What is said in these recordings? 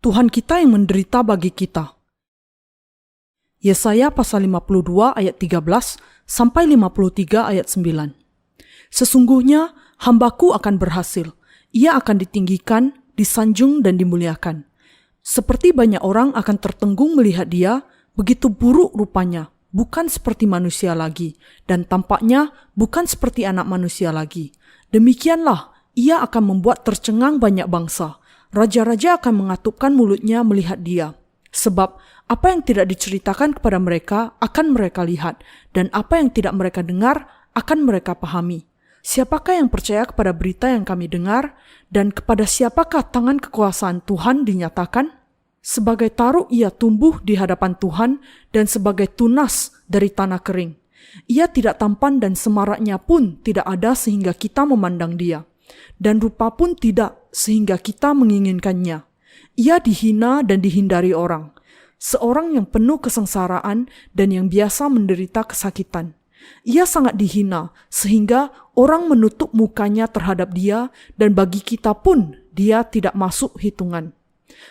Tuhan kita yang menderita bagi kita. Yesaya pasal 52 ayat 13 sampai 53 ayat 9. Sesungguhnya hambaku akan berhasil, ia akan ditinggikan, disanjung dan dimuliakan. Seperti banyak orang akan tertenggung melihat dia, begitu buruk rupanya, bukan seperti manusia lagi, dan tampaknya bukan seperti anak manusia lagi. Demikianlah, ia akan membuat tercengang banyak bangsa. Raja-raja akan mengatupkan mulutnya melihat dia. Sebab apa yang tidak diceritakan kepada mereka akan mereka lihat, dan apa yang tidak mereka dengar akan mereka pahami. Siapakah yang percaya kepada berita yang kami dengar, dan kepada siapakah tangan kekuasaan Tuhan dinyatakan? Sebagai taruk ia tumbuh di hadapan Tuhan, dan sebagai tunas dari tanah kering. Ia tidak tampan dan semaraknya pun tidak ada sehingga kita memandang dia. Dan rupa pun tidak sehingga kita menginginkannya. Ia dihina dan dihindari orang. Seorang yang penuh kesengsaraan dan yang biasa menderita kesakitan. Ia sangat dihina sehingga orang menutup mukanya terhadap dia, dan bagi kita pun dia tidak masuk hitungan.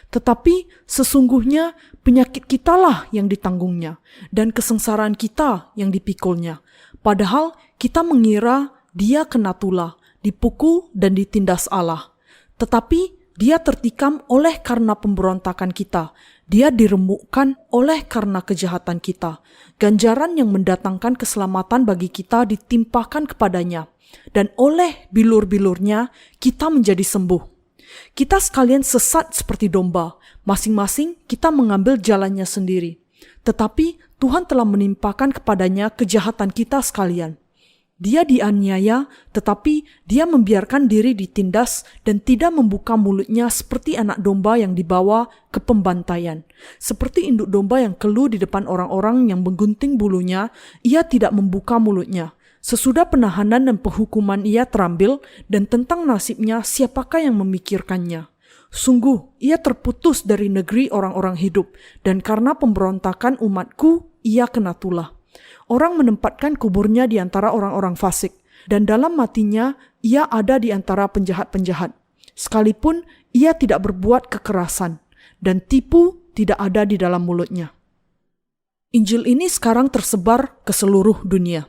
Tetapi sesungguhnya penyakit kitalah yang ditanggungnya, dan kesengsaraan kita yang dipikulnya. Padahal kita mengira dia kena tulah, dipukul dan ditindas Allah. Tetapi dia tertikam oleh karena pemberontakan kita. Dia diremukkan oleh karena kejahatan kita. Ganjaran yang mendatangkan keselamatan bagi kita ditimpakan kepadanya. Dan oleh bilur-bilurnya kita menjadi sembuh. Kita sekalian sesat seperti domba. Masing-masing kita mengambil jalannya sendiri. Tetapi Tuhan telah menimpakan kepadanya kejahatan kita sekalian. Dia dianiaya, tetapi dia membiarkan diri ditindas dan tidak membuka mulutnya seperti anak domba yang dibawa ke pembantaian. Seperti induk domba yang keluh di depan orang-orang yang menggunting bulunya, ia tidak membuka mulutnya. Sesudah penahanan dan penghukuman ia terambil, dan tentang nasibnya siapakah yang memikirkannya? Sungguh, ia terputus dari negeri orang-orang hidup, dan karena pemberontakan umatku, ia kena tulah. Orang menempatkan kuburnya di antara orang-orang fasik, dan dalam matinya ia ada di antara penjahat-penjahat. Sekalipun ia tidak berbuat kekerasan, dan tipu tidak ada di dalam mulutnya. Injil ini sekarang tersebar ke seluruh dunia.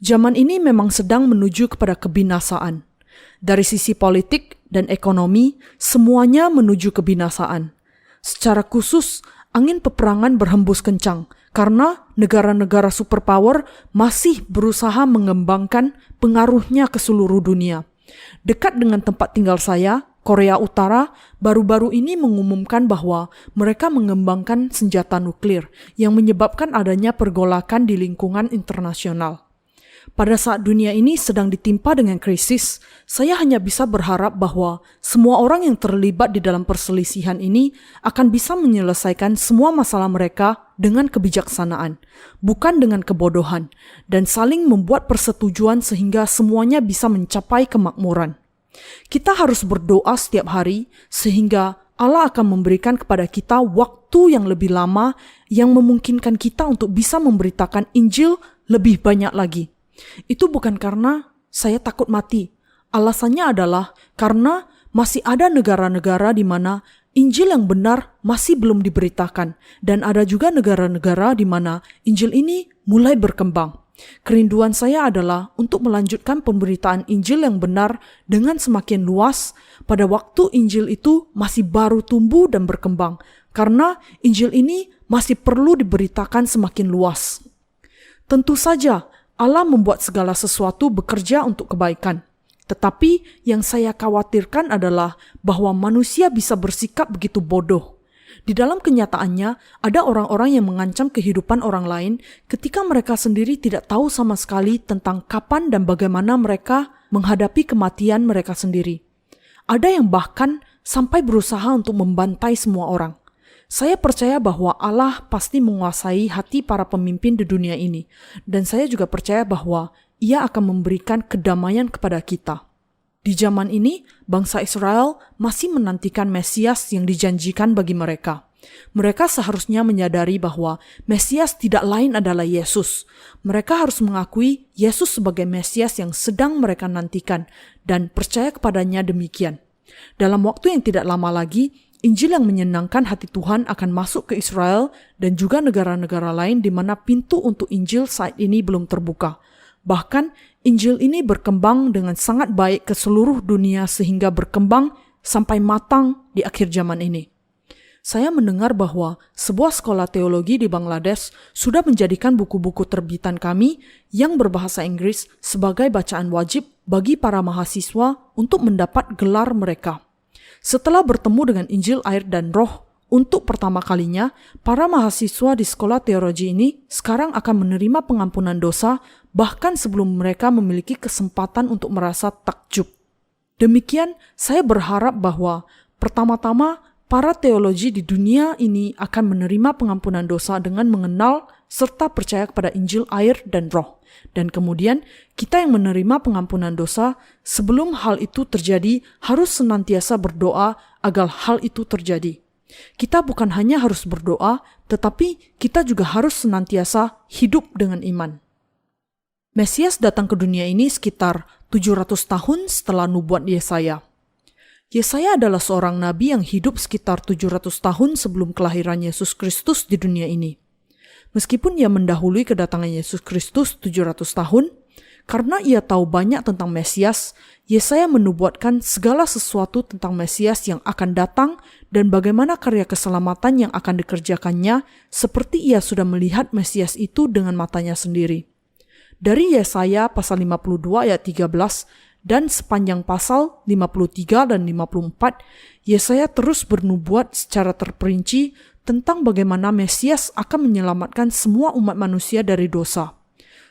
Zaman ini memang sedang menuju kepada kebinasaan. Dari sisi politik dan ekonomi, semuanya menuju kebinasaan. Secara khusus, angin peperangan berhembus kencang, karena negara-negara superpower masih berusaha mengembangkan pengaruhnya ke seluruh dunia. Dekat dengan tempat tinggal saya, Korea Utara, baru-baru ini mengumumkan bahwa mereka mengembangkan senjata nuklir yang menyebabkan adanya pergolakan di lingkungan internasional. Pada saat dunia ini sedang ditimpa dengan krisis, saya hanya bisa berharap bahwa semua orang yang terlibat di dalam perselisihan ini akan bisa menyelesaikan semua masalah mereka dengan kebijaksanaan, bukan dengan kebodohan, dan saling membuat persetujuan sehingga semuanya bisa mencapai kemakmuran. Kita harus berdoa setiap hari sehingga Allah akan memberikan kepada kita waktu yang lebih lama yang memungkinkan kita untuk bisa memberitakan Injil lebih banyak lagi. Itu bukan karena saya takut mati. Alasannya adalah karena masih ada negara-negara di mana Injil yang benar masih belum diberitakan, dan ada juga negara-negara di mana Injil ini mulai berkembang. Kerinduan saya adalah untuk melanjutkan pemberitaan Injil yang benar dengan semakin luas pada waktu Injil itu masih baru tumbuh dan berkembang, karena Injil ini masih perlu diberitakan semakin luas. Tentu saja, Allah membuat segala sesuatu bekerja untuk kebaikan. Tetapi yang saya khawatirkan adalah bahwa manusia bisa bersikap begitu bodoh. Di dalam kenyataannya, ada orang-orang yang mengancam kehidupan orang lain ketika mereka sendiri tidak tahu sama sekali tentang kapan dan bagaimana mereka menghadapi kematian mereka sendiri. Ada yang bahkan sampai berusaha untuk membantai semua orang. Saya percaya bahwa Allah pasti menguasai hati para pemimpin di dunia ini, dan saya juga percaya bahwa Ia akan memberikan kedamaian kepada kita. Di zaman ini, bangsa Israel masih menantikan Mesias yang dijanjikan bagi mereka. Mereka seharusnya menyadari bahwa Mesias tidak lain adalah Yesus. Mereka harus mengakui Yesus sebagai Mesias yang sedang mereka nantikan dan percaya kepadanya demikian. Dalam waktu yang tidak lama lagi, Injil yang menyenangkan hati Tuhan akan masuk ke Israel dan juga negara-negara lain di mana pintu untuk Injil saat ini belum terbuka. Bahkan, Injil ini berkembang dengan sangat baik ke seluruh dunia sehingga berkembang sampai matang di akhir zaman ini. Saya mendengar bahwa sebuah sekolah teologi di Bangladesh sudah menjadikan buku-buku terbitan kami yang berbahasa Inggris sebagai bacaan wajib bagi para mahasiswa untuk mendapat gelar mereka. Setelah bertemu dengan Injil, air, dan Roh untuk pertama kalinya, para mahasiswa di sekolah teologi ini sekarang akan menerima pengampunan dosa bahkan sebelum mereka memiliki kesempatan untuk merasa takjub. Demikian, saya berharap bahwa pertama-tama para teologi di dunia ini akan menerima pengampunan dosa dengan mengenal serta percaya kepada Injil, air, dan Roh. Dan kemudian kita yang menerima pengampunan dosa sebelum hal itu terjadi harus senantiasa berdoa agar hal itu terjadi. Kita bukan hanya harus berdoa, tetapi kita juga harus senantiasa hidup dengan iman. Mesias datang ke dunia ini sekitar 700 tahun setelah nubuat Yesaya. Yesaya adalah seorang nabi yang hidup sekitar 700 tahun sebelum kelahiran Yesus Kristus di dunia ini. Meskipun ia mendahului kedatangan Yesus Kristus 700 tahun, karena ia tahu banyak tentang Mesias, Yesaya menubuatkan segala sesuatu tentang Mesias yang akan datang dan bagaimana karya keselamatan yang akan dikerjakannya seperti ia sudah melihat Mesias itu dengan matanya sendiri. Dari Yesaya pasal 52 ayat 13 dan sepanjang pasal 53 dan 54, Yesaya terus bernubuat secara terperinci tentang bagaimana Mesias akan menyelamatkan semua umat manusia dari dosa.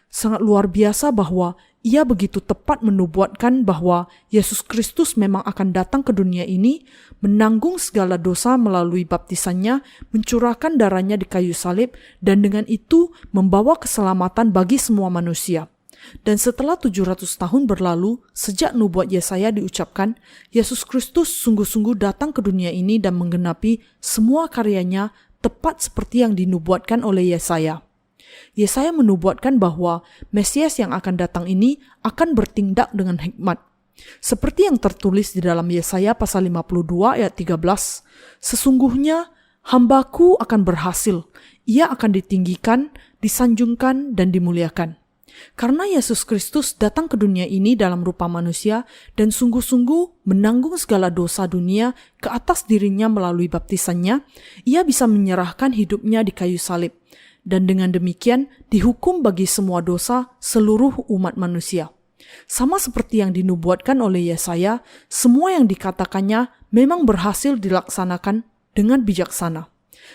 Sangat luar biasa bahwa ia begitu tepat menubuatkan bahwa Yesus Kristus memang akan datang ke dunia ini, menanggung segala dosa melalui baptisannya, mencurahkan darahnya di kayu salib, dan dengan itu membawa keselamatan bagi semua manusia. Dan setelah 700 tahun berlalu, sejak nubuat Yesaya diucapkan, Yesus Kristus sungguh-sungguh datang ke dunia ini dan menggenapi semua karyanya tepat seperti yang dinubuatkan oleh Yesaya. Yesaya menubuatkan bahwa Mesias yang akan datang ini akan bertindak dengan hikmat. Seperti yang tertulis di dalam Yesaya pasal 52 ayat 13, "Sesungguhnya hambaku akan berhasil, ia akan ditinggikan, disanjungkan, dan dimuliakan." Karena Yesus Kristus datang ke dunia ini dalam rupa manusia dan sungguh-sungguh menanggung segala dosa dunia ke atas dirinya melalui baptisannya, ia bisa menyerahkan hidupnya di kayu salib, dan dengan demikian dihukum bagi semua dosa seluruh umat manusia. Sama seperti yang dinubuatkan oleh Yesaya, semua yang dikatakannya memang berhasil dilaksanakan dengan bijaksana.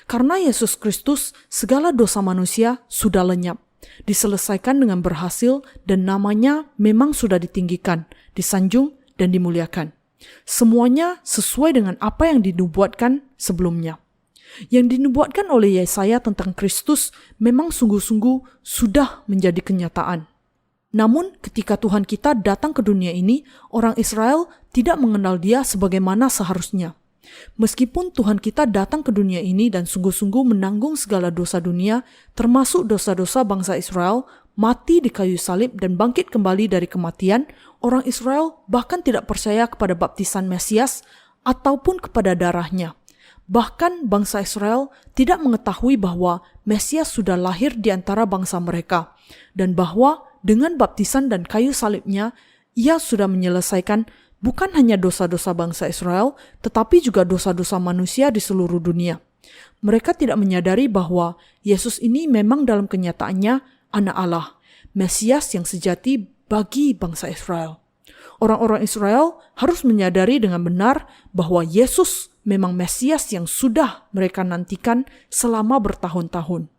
Karena Yesus Kristus, segala dosa manusia sudah lenyap, diselesaikan dengan berhasil, dan namanya memang sudah ditinggikan, disanjung, dan dimuliakan. Semuanya sesuai dengan apa yang dinubuatkan sebelumnya. Yang dinubuatkan oleh Yesaya tentang Kristus memang sungguh-sungguh sudah menjadi kenyataan. Namun ketika Tuhan kita datang ke dunia ini, orang Israel tidak mengenal Dia sebagaimana seharusnya. Meskipun Tuhan kita datang ke dunia ini dan sungguh-sungguh menanggung segala dosa dunia, termasuk dosa-dosa bangsa Israel, mati di kayu salib dan bangkit kembali dari kematian, orang Israel bahkan tidak percaya kepada baptisan Mesias ataupun kepada darahnya. Bahkan bangsa Israel tidak mengetahui bahwa Mesias sudah lahir di antara bangsa mereka, dan bahwa dengan baptisan dan kayu salibnya, ia sudah menyelesaikan bukan hanya dosa-dosa bangsa Israel, tetapi juga dosa-dosa manusia di seluruh dunia. Mereka tidak menyadari bahwa Yesus ini memang dalam kenyataannya Anak Allah, Mesias yang sejati bagi bangsa Israel. Orang-orang Israel harus menyadari dengan benar bahwa Yesus memang Mesias yang sudah mereka nantikan selama bertahun-tahun.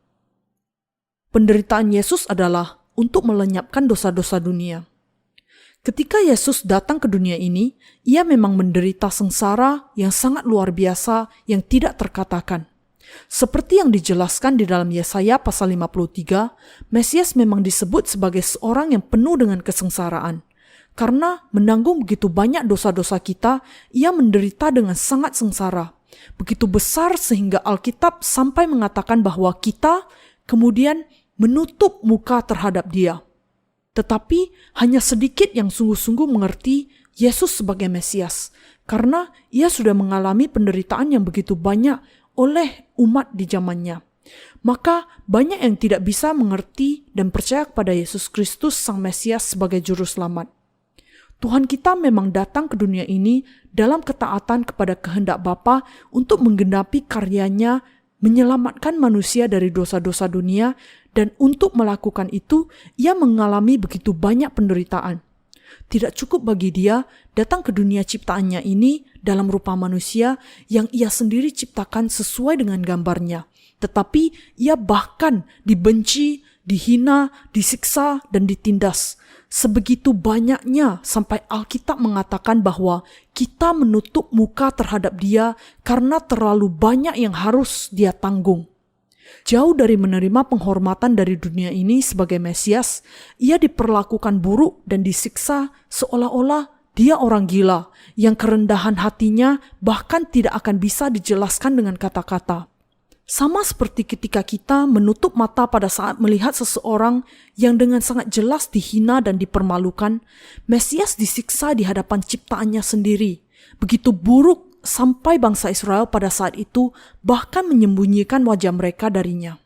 Penderitaan Yesus adalah untuk melenyapkan dosa-dosa dunia. Ketika Yesus datang ke dunia ini, ia memang menderita sengsara yang sangat luar biasa yang tidak terkatakan. Seperti yang dijelaskan di dalam Yesaya pasal 53, Mesias memang disebut sebagai seorang yang penuh dengan kesengsaraan. Karena menanggung begitu banyak dosa-dosa kita, ia menderita dengan sangat sengsara. Begitu besar sehingga Alkitab sampai mengatakan bahwa kita kemudian menutup muka terhadap Dia. Tetapi hanya sedikit yang sungguh-sungguh mengerti Yesus sebagai Mesias, karena ia sudah mengalami penderitaan yang begitu banyak oleh umat di zamannya. Maka banyak yang tidak bisa mengerti dan percaya kepada Yesus Kristus Sang Mesias sebagai Juru Selamat. Tuhan kita memang datang ke dunia ini dalam ketaatan kepada kehendak Bapa untuk menggenapi karyanya menyelamatkan manusia dari dosa-dosa dunia, dan untuk melakukan itu, ia mengalami begitu banyak penderitaan. Tidak cukup bagi dia datang ke dunia ciptaannya ini dalam rupa manusia yang ia sendiri ciptakan sesuai dengan gambarnya. Tetapi ia bahkan dibenci, dihina, disiksa, dan ditindas. Sebegitu banyaknya sampai Alkitab mengatakan bahwa kita menutup muka terhadap dia karena terlalu banyak yang harus dia tanggung. Jauh dari menerima penghormatan dari dunia ini sebagai Mesias, ia diperlakukan buruk dan disiksa seolah-olah dia orang gila yang kerendahan hatinya bahkan tidak akan bisa dijelaskan dengan kata-kata. Sama seperti ketika kita menutup mata pada saat melihat seseorang yang dengan sangat jelas dihina dan dipermalukan, Mesias disiksa di hadapan ciptaannya sendiri. Begitu buruk sampai bangsa Israel pada saat itu bahkan menyembunyikan wajah mereka darinya.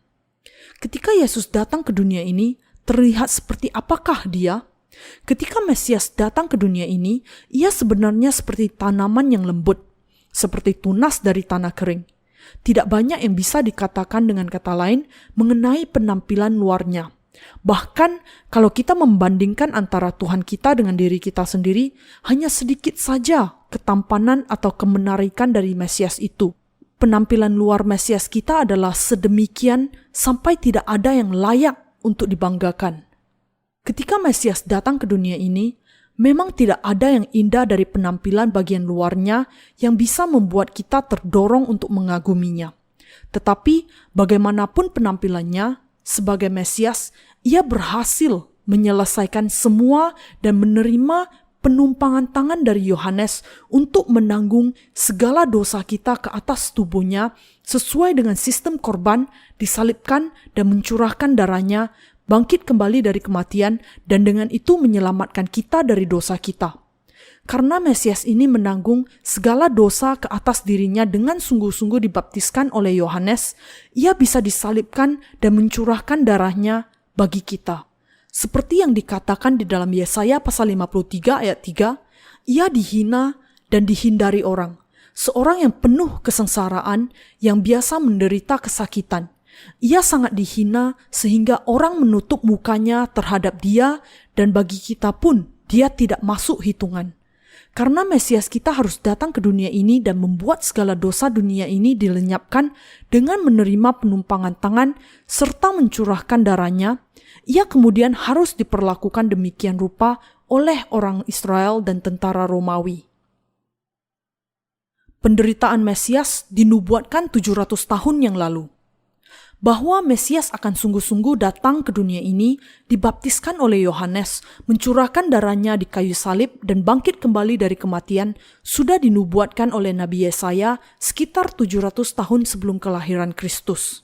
Ketika Yesus datang ke dunia ini, terlihat seperti apakah dia? Ketika Mesias datang ke dunia ini, ia sebenarnya seperti tanaman yang lembut, seperti tunas dari tanah kering. Tidak banyak yang bisa dikatakan dengan kata lain mengenai penampilan luarnya. Bahkan kalau kita membandingkan antara Tuhan kita dengan diri kita sendiri, hanya sedikit saja ketampanan atau kemenarikan dari Mesias itu. Penampilan luar Mesias kita adalah sedemikian sampai tidak ada yang layak untuk dibanggakan. Ketika Mesias datang ke dunia ini, memang tidak ada yang indah dari penampilan bagian luarnya yang bisa membuat kita terdorong untuk mengaguminya. Tetapi bagaimanapun penampilannya, sebagai Mesias, ia berhasil menyelesaikan semua dan menerima penumpangan tangan dari Yohanes untuk menanggung segala dosa kita ke atas tubuhnya sesuai dengan sistem korban, disalibkan dan mencurahkan darahnya, bangkit kembali dari kematian, dan dengan itu menyelamatkan kita dari dosa kita. Karena Mesias ini menanggung segala dosa ke atas dirinya dengan sungguh-sungguh dibaptiskan oleh Yohanes, ia bisa disalibkan dan mencurahkan darahnya bagi kita. Seperti yang dikatakan di dalam Yesaya pasal 53 ayat 3, ia dihina dan dihindari orang. Seorang yang penuh kesengsaraan, yang biasa menderita kesakitan. Ia sangat dihina sehingga orang menutup mukanya terhadap dia, dan bagi kita pun dia tidak masuk hitungan. Karena Mesias kita harus datang ke dunia ini dan membuat segala dosa dunia ini dilenyapkan dengan menerima penumpangan tangan serta mencurahkan darahnya, ia kemudian harus diperlakukan demikian rupa oleh orang Israel dan tentara Romawi. Penderitaan Mesias dinubuatkan 700 tahun yang lalu. Bahwa Mesias akan sungguh-sungguh datang ke dunia ini, dibaptiskan oleh Yohanes, mencurahkan darahnya di kayu salib dan bangkit kembali dari kematian, sudah dinubuatkan oleh Nabi Yesaya sekitar 700 tahun sebelum kelahiran Kristus.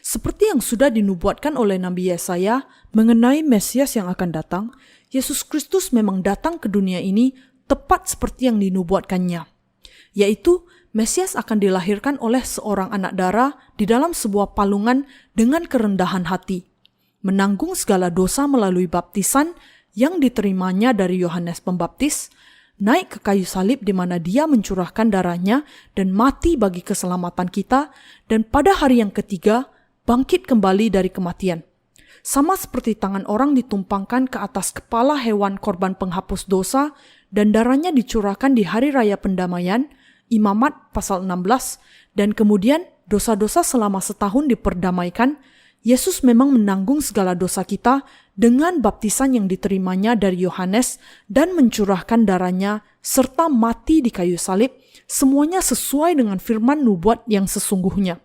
Seperti yang sudah dinubuatkan oleh Nabi Yesaya mengenai Mesias yang akan datang, Yesus Kristus memang datang ke dunia ini tepat seperti yang dinubuatkannya, yaitu Mesias akan dilahirkan oleh seorang anak darah di dalam sebuah palungan dengan kerendahan hati, menanggung segala dosa melalui baptisan yang diterimanya dari Yohanes Pembaptis, naik ke kayu salib di mana dia mencurahkan darahnya dan mati bagi keselamatan kita, dan pada hari yang ketiga bangkit kembali dari kematian. Sama seperti tangan orang ditumpangkan ke atas kepala hewan korban penghapus dosa dan darahnya dicurahkan di hari raya pendamaian, Imamat pasal 16, dan kemudian dosa-dosa selama setahun diperdamaikan, Yesus memang menanggung segala dosa kita dengan baptisan yang diterimanya dari Yohanes dan mencurahkan darahnya serta mati di kayu salib, semuanya sesuai dengan firman nubuat yang sesungguhnya.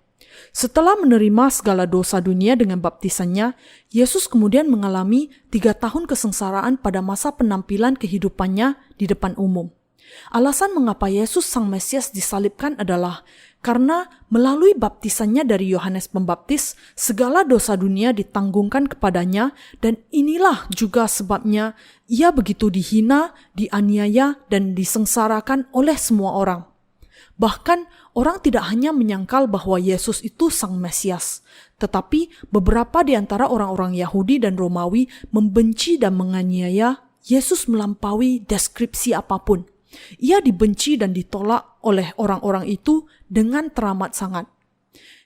Setelah menerima segala dosa dunia dengan baptisannya, Yesus kemudian mengalami 3 tahun kesengsaraan pada masa penampilan kehidupannya di depan umum. Alasan mengapa Yesus Sang Mesias disalibkan adalah karena melalui baptisannya dari Yohanes Pembaptis, segala dosa dunia ditanggungkan kepadanya, dan inilah juga sebabnya ia begitu dihina, dianiaya, dan disengsarakan oleh semua orang. Bahkan orang tidak hanya menyangkal bahwa Yesus itu Sang Mesias, tetapi beberapa di antara orang-orang Yahudi dan Romawi membenci dan menganiaya Yesus melampaui deskripsi apapun. Ia dibenci dan ditolak oleh orang-orang itu dengan teramat sangat.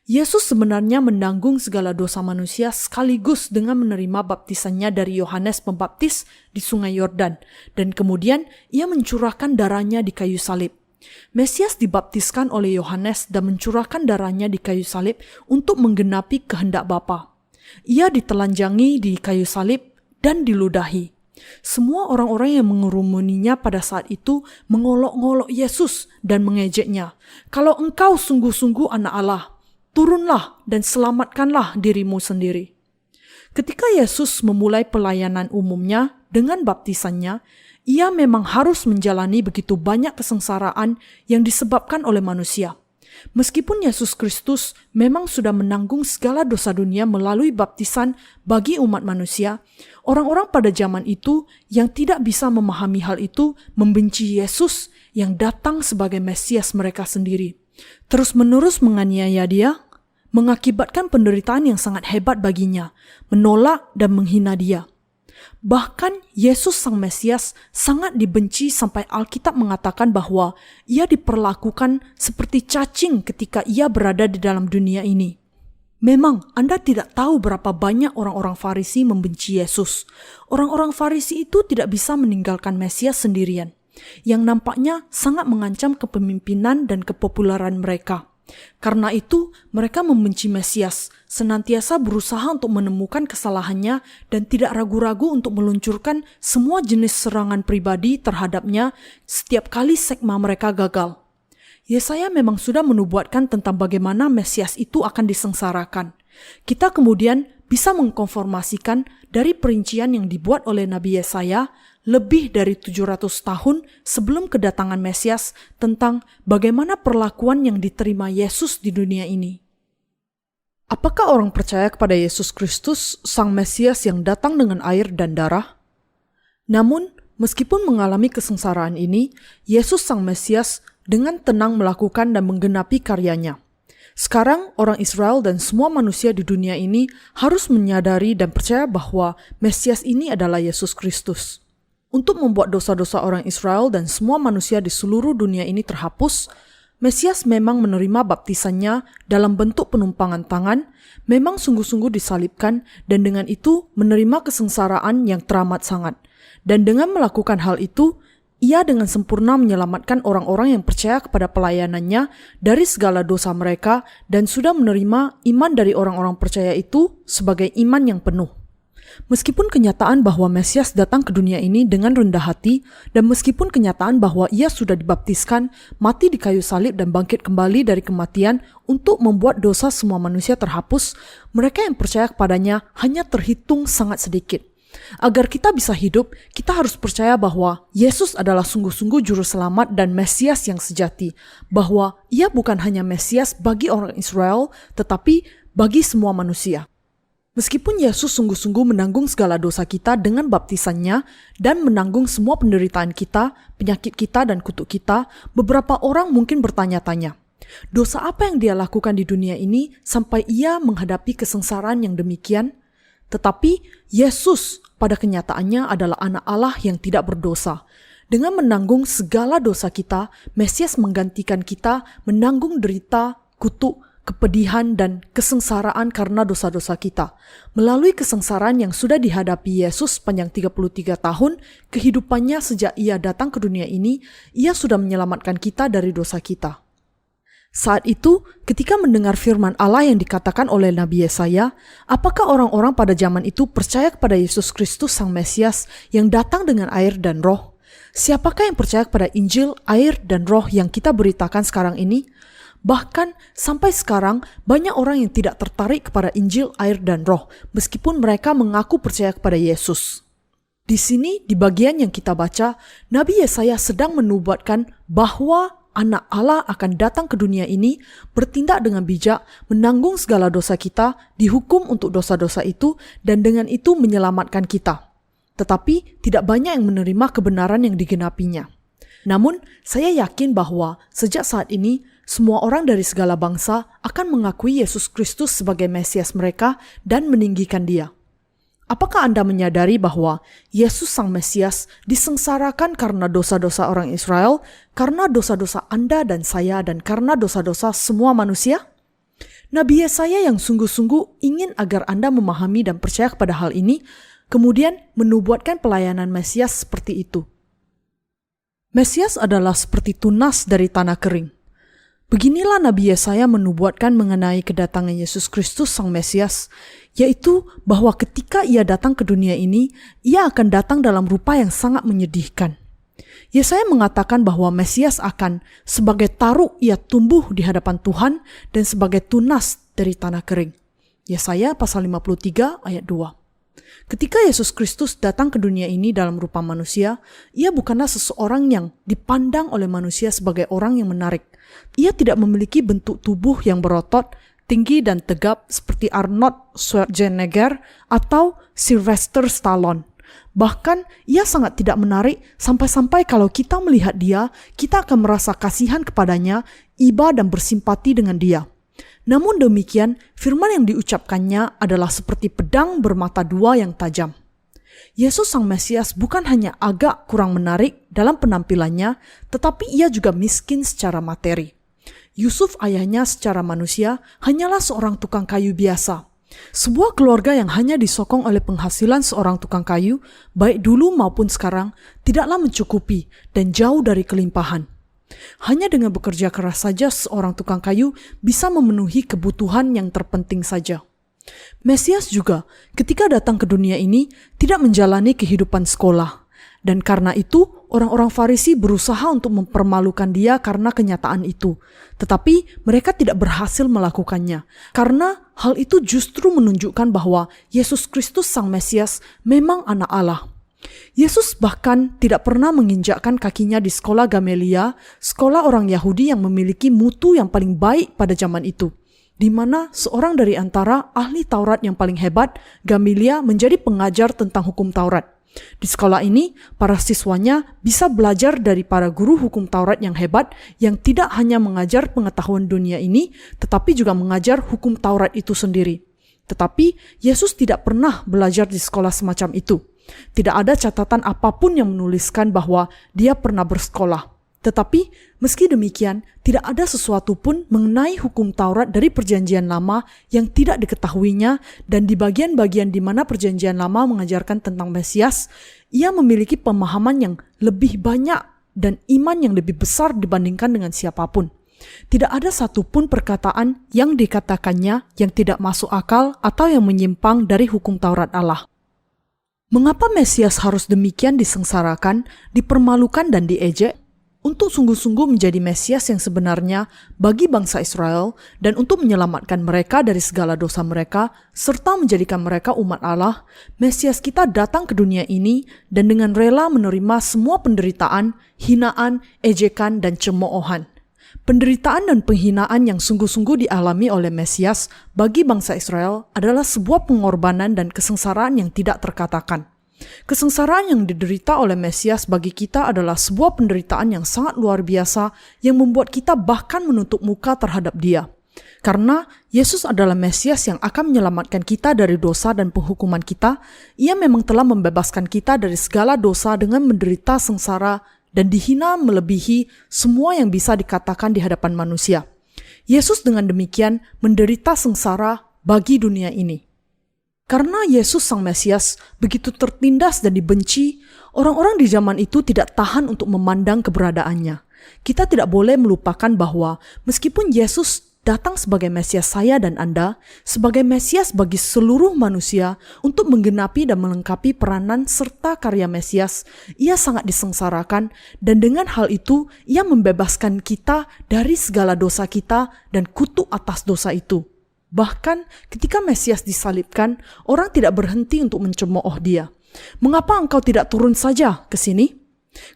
Yesus sebenarnya menanggung segala dosa manusia sekaligus dengan menerima baptisannya dari Yohanes Pembaptis di Sungai Yordan, dan kemudian ia mencurahkan darahnya di kayu salib. Mesias dibaptiskan oleh Yohanes dan mencurahkan darahnya di kayu salib untuk menggenapi kehendak Bapa. Ia ditelanjangi di kayu salib dan diludahi. Semua orang-orang yang mengerumuninya pada saat itu mengolok-ngolok Yesus dan mengejeknya. Kalau engkau sungguh-sungguh anak Allah, turunlah dan selamatkanlah dirimu sendiri. Ketika Yesus memulai pelayanan umumnya dengan baptisannya, ia memang harus menjalani begitu banyak kesengsaraan yang disebabkan oleh manusia. Meskipun Yesus Kristus memang sudah menanggung segala dosa dunia melalui baptisan bagi umat manusia, orang-orang pada zaman itu yang tidak bisa memahami hal itu membenci Yesus yang datang sebagai Mesias mereka sendiri. Terus-menerus menganiaya dia, mengakibatkan penderitaan yang sangat hebat baginya, menolak dan menghina dia. Bahkan Yesus Sang Mesias sangat dibenci sampai Alkitab mengatakan bahwa ia diperlakukan seperti cacing ketika ia berada di dalam dunia ini. Memang Anda tidak tahu berapa banyak orang-orang Farisi membenci Yesus. Orang-orang Farisi itu tidak bisa meninggalkan Mesias sendirian, yang nampaknya sangat mengancam kepemimpinan dan kepopularan mereka. Karena itu, mereka membenci Mesias, senantiasa berusaha untuk menemukan kesalahannya dan tidak ragu-ragu untuk meluncurkan semua jenis serangan pribadi terhadapnya setiap kali sekma mereka gagal. Yesaya memang sudah menubuatkan tentang bagaimana Mesias itu akan disengsarakan. Kita kemudian bisa mengkonformasikan dari perincian yang dibuat oleh Nabi Yesaya lebih dari 700 tahun sebelum kedatangan Mesias tentang bagaimana perlakuan yang diterima Yesus di dunia ini. Apakah orang percaya kepada Yesus Kristus, Sang Mesias yang datang dengan air dan darah? Namun, meskipun mengalami kesengsaraan ini, Yesus Sang Mesias dengan tenang melakukan dan menggenapi karyanya. Sekarang orang Israel dan semua manusia di dunia ini harus menyadari dan percaya bahwa Mesias ini adalah Yesus Kristus. Untuk membuat dosa-dosa orang Israel dan semua manusia di seluruh dunia ini terhapus, Mesias memang menerima baptisannya dalam bentuk penumpangan tangan, memang sungguh-sungguh disalibkan, dan dengan itu menerima kesengsaraan yang teramat sangat. Dan dengan melakukan hal itu, ia dengan sempurna menyelamatkan orang-orang yang percaya kepada pelayanannya dari segala dosa mereka dan sudah menerima iman dari orang-orang percaya itu sebagai iman yang penuh. Meskipun kenyataan bahwa Mesias datang ke dunia ini dengan rendah hati, dan meskipun kenyataan bahwa ia sudah dibaptiskan, mati di kayu salib dan bangkit kembali dari kematian untuk membuat dosa semua manusia terhapus, mereka yang percaya kepadanya hanya terhitung sangat sedikit. Agar kita bisa hidup, kita harus percaya bahwa Yesus adalah sungguh-sungguh juru selamat dan Mesias yang sejati, bahwa ia bukan hanya Mesias bagi orang Israel, tetapi bagi semua manusia. Meskipun Yesus sungguh-sungguh menanggung segala dosa kita dengan baptisannya dan menanggung semua penderitaan kita, penyakit kita, dan kutuk kita, beberapa orang mungkin bertanya-tanya, dosa apa yang dia lakukan di dunia ini sampai ia menghadapi kesengsaraan yang demikian? Tetapi Yesus pada kenyataannya adalah anak Allah yang tidak berdosa. Dengan menanggung segala dosa kita, Mesias menggantikan kita menanggung derita, kutuk, kepedihan dan kesengsaraan karena dosa-dosa kita. Melalui kesengsaraan yang sudah dihadapi Yesus sepanjang 33 tahun, kehidupannya sejak ia datang ke dunia ini, ia sudah menyelamatkan kita dari dosa kita. Saat itu, ketika mendengar firman Allah yang dikatakan oleh Nabi Yesaya, apakah orang-orang pada zaman itu percaya kepada Yesus Kristus Sang Mesias yang datang dengan air dan roh? Siapakah yang percaya kepada Injil, air, dan roh yang kita beritakan sekarang ini? Bahkan sampai sekarang banyak orang yang tidak tertarik kepada Injil, air, dan roh, meskipun mereka mengaku percaya kepada Yesus. Di sini, di bagian yang kita baca, Nabi Yesaya sedang menubuatkan bahwa Anak Allah akan datang ke dunia ini, bertindak dengan bijak, menanggung segala dosa kita, dihukum untuk dosa-dosa itu, dan dengan itu menyelamatkan kita. Tetapi tidak banyak yang menerima kebenaran yang digenapinya. Namun, saya yakin bahwa sejak saat ini, semua orang dari segala bangsa akan mengakui Yesus Kristus sebagai Mesias mereka dan meninggikan Dia. Apakah Anda menyadari bahwa Yesus Sang Mesias disengsarakan karena dosa-dosa orang Israel, karena dosa-dosa Anda dan saya, dan karena dosa-dosa semua manusia? Nabi Yesaya yang sungguh-sungguh ingin agar Anda memahami dan percaya kepada hal ini, kemudian menubuatkan pelayanan Mesias seperti itu. Mesias adalah seperti tunas dari tanah kering. Beginilah Nabi Yesaya menubuatkan mengenai kedatangan Yesus Kristus Sang Mesias, yaitu bahwa ketika Ia datang ke dunia ini, Ia akan datang dalam rupa yang sangat menyedihkan. Yesaya mengatakan bahwa Mesias akan sebagai taruk Ia tumbuh di hadapan Tuhan dan sebagai tunas dari tanah kering. Yesaya pasal 53 ayat 2. Ketika Yesus Kristus datang ke dunia ini dalam rupa manusia, Ia bukanlah seseorang yang dipandang oleh manusia sebagai orang yang menarik. Ia tidak memiliki bentuk tubuh yang berotot, tinggi dan tegap seperti Arnold Schwarzenegger atau Sylvester Stallone. Bahkan, Ia sangat tidak menarik sampai-sampai kalau kita melihat Dia, kita akan merasa kasihan kepadanya, iba dan bersimpati dengan Dia. Namun demikian, firman yang diucapkannya adalah seperti pedang bermata dua yang tajam. Yesus Sang Mesias bukan hanya agak kurang menarik dalam penampilannya, tetapi Ia juga miskin secara materi. Yusuf ayahnya secara manusia hanyalah seorang tukang kayu biasa. Sebuah keluarga yang hanya disokong oleh penghasilan seorang tukang kayu, baik dulu maupun sekarang, tidaklah mencukupi dan jauh dari kelimpahan. Hanya dengan bekerja keras saja seorang tukang kayu bisa memenuhi kebutuhan yang terpenting saja. Mesias juga ketika datang ke dunia ini tidak menjalani kehidupan sekolah. Dan karena itu orang-orang Farisi berusaha untuk mempermalukan Dia karena kenyataan itu. Tetapi mereka tidak berhasil melakukannya. Karena hal itu justru menunjukkan bahwa Yesus Kristus Sang Mesias memang Anak Allah. Yesus bahkan tidak pernah menginjakkan kakinya di sekolah Gamelia, sekolah orang Yahudi yang memiliki mutu yang paling baik pada zaman itu, di mana seorang dari antara ahli Taurat yang paling hebat, Gamelia, menjadi pengajar tentang hukum Taurat. Di sekolah ini, para siswanya bisa belajar dari para guru hukum Taurat yang hebat, yang tidak hanya mengajar pengetahuan dunia ini, tetapi juga mengajar hukum Taurat itu sendiri. Tetapi Yesus tidak pernah belajar di sekolah semacam itu. Tidak ada catatan apapun yang menuliskan bahwa Dia pernah bersekolah. Tetapi, meski demikian, tidak ada sesuatu pun mengenai hukum Taurat dari Perjanjian Lama yang tidak diketahuinya, dan di bagian-bagian di mana Perjanjian Lama mengajarkan tentang Mesias, Ia memiliki pemahaman yang lebih banyak dan iman yang lebih besar dibandingkan dengan siapapun. Tidak ada satupun perkataan yang dikatakannya yang tidak masuk akal atau yang menyimpang dari hukum Taurat Allah. Mengapa Mesias harus demikian disengsarakan, dipermalukan dan diejek? Untuk sungguh-sungguh menjadi Mesias yang sebenarnya bagi bangsa Israel dan untuk menyelamatkan mereka dari segala dosa mereka serta menjadikan mereka umat Allah, Mesias kita datang ke dunia ini dan dengan rela menerima semua penderitaan, hinaan, ejekan dan cemoohan. Penderitaan dan penghinaan yang sungguh-sungguh dialami oleh Mesias bagi bangsa Israel adalah sebuah pengorbanan dan kesengsaraan yang tidak terkatakan. Kesengsaraan yang diderita oleh Mesias bagi kita adalah sebuah penderitaan yang sangat luar biasa yang membuat kita bahkan menutup muka terhadap Dia. Karena Yesus adalah Mesias yang akan menyelamatkan kita dari dosa dan penghukuman kita, Ia memang telah membebaskan kita dari segala dosa dengan menderita sengsara dan dihina melebihi semua yang bisa dikatakan di hadapan manusia. Yesus dengan demikian menderita sengsara bagi dunia ini. Karena Yesus Sang Mesias begitu tertindas dan dibenci, orang-orang di zaman itu tidak tahan untuk memandang keberadaannya. Kita tidak boleh melupakan bahwa meskipun Yesus datang sebagai Mesias saya dan Anda, sebagai Mesias bagi seluruh manusia untuk menggenapi dan melengkapi peranan serta karya Mesias, Ia sangat disengsarakan dan dengan hal itu Ia membebaskan kita dari segala dosa kita dan kutuk atas dosa itu. Bahkan ketika Mesias disalibkan, orang tidak berhenti untuk mencemooh Dia. Mengapa engkau tidak turun saja ke sini?